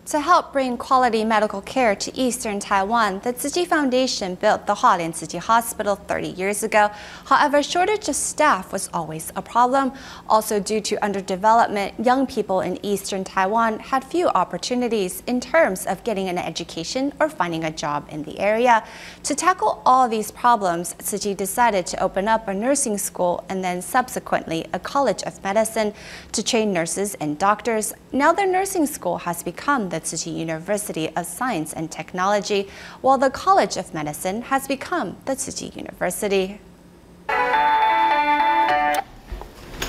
To help bring quality medical care to eastern Taiwan, the Tzu Chi Foundation built the Hualien Tzu Chi Hospital 30 years ago. However, shortage of staff was always a problem. Also, due to underdevelopment, young people in eastern Taiwan had few opportunities in terms of getting an education or finding a job in the area. To tackle all these problems, Tzu Chi decided to open up a nursing school and then subsequently a college of medicine to train nurses and doctors. Now the nursing school has become the Tzu Chi University of Science and Technology, while the College of Medicine has become the Tzu Chi University.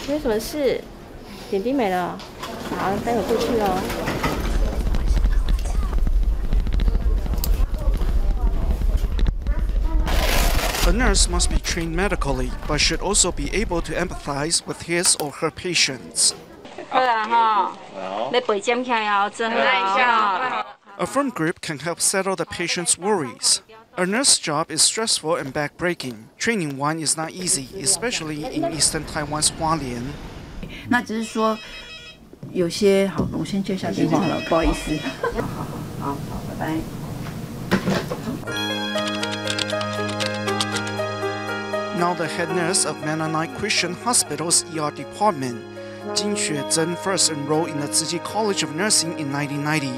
有什么事？点滴没了，好，待会过去哦。A nurse must be trained medically, but should also be able to empathize with his or her patients. A firm grip can help settle the patient's worries. A nurse's job is stressful and backbreaking. Training one is not easy, especially in eastern Taiwan's Hualien. 那只是说有些好，我先接一下电话了，不好意思。好，拜拜。Now the head nurse of Mennonite Christian Hospital's ER department, Jin Xuezhen first enrolled in the Tzu Chi College of Nursing in 1990,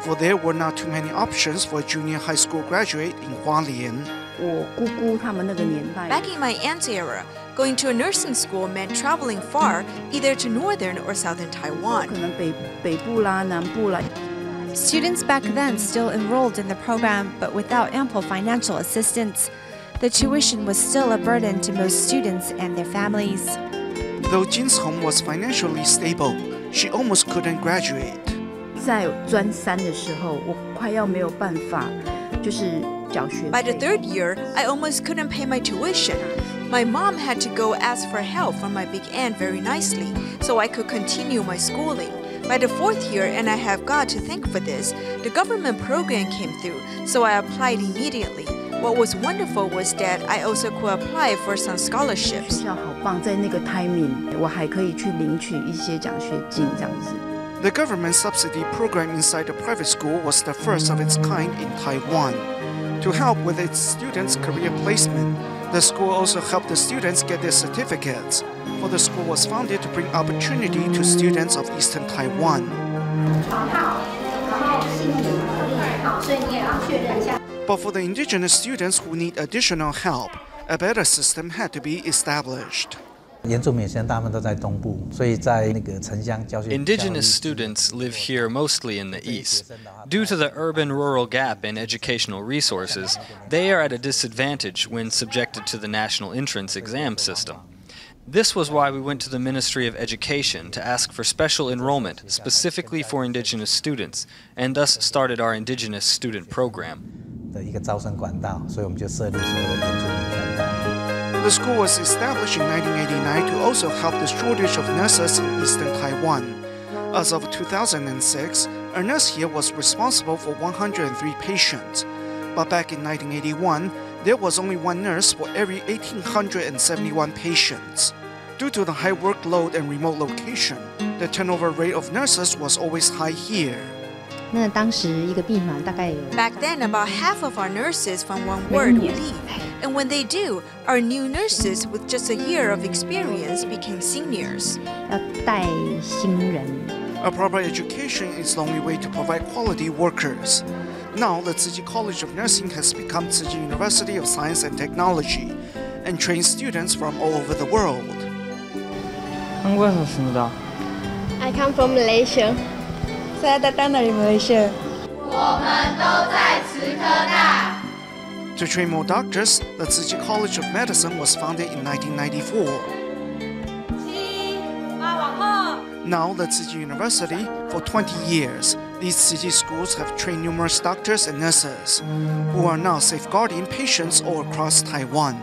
for there were not too many options for a junior high school graduate in Hualien. Back in my aunt's era, going to a nursing school meant traveling far, either to northern or southern Taiwan. Students back then still enrolled in the program, but without ample financial assistance. The tuition was still a burden to most students and their families. Though Jin's home was financially stable, she almost couldn't graduate. 在专三的时候，我快要没有办法，就是缴学费。 By the third year, I almost couldn't pay my tuition. My mom had to go ask for help from my big aunt very nicely, so I could continue my schooling. By the fourth year, and I have God to thank for this, the government program came through, so I applied immediately. What was wonderful was that I also could apply for some scholarships. 学校好棒，在那个 timing， 我还可以去领取一些奖学金这样子。 The government subsidy program inside the private school was the first of its kind in Taiwan. To help with its students' career placement, the school also helped the students get their certificates, for the school was founded to bring opportunity to students of eastern Taiwan. But for the indigenous students who need additional help, a better system had to be established. Indigenous students live here mostly in the east. Due to the urban-rural gap in educational resources, they are at a disadvantage when subjected to the national entrance exam system. This was why we went to the Ministry of Education to ask for special enrollment specifically for indigenous students, and thus started our indigenous student program. The school was established in 1989 to also help the shortage of nurses in eastern Taiwan. As of 2006, a nurse here was responsible for 103 patients. But back in 1981, there was only one nurse for every 1,871 patients. Due to the high workload and remote location, the turnover rate of nurses was always high here. Back then, about half of our nurses from one ward would leave. And when they do, our new nurses with just a year of experience became seniors. A proper education is the only way to provide quality workers. Now, the Tzu Chi College of Nursing has become Tzu Chi University of Science and Technology and trains students from all over the world. I come from Malaysia. Saya datang dari Malaysia. To train more doctors, the Tzu Chi College of Medicine was founded in 1994. Now, the Tzu Chi University, for 20 years, these Tzu Chi schools have trained numerous doctors and nurses, who are now safeguarding patients all across Taiwan.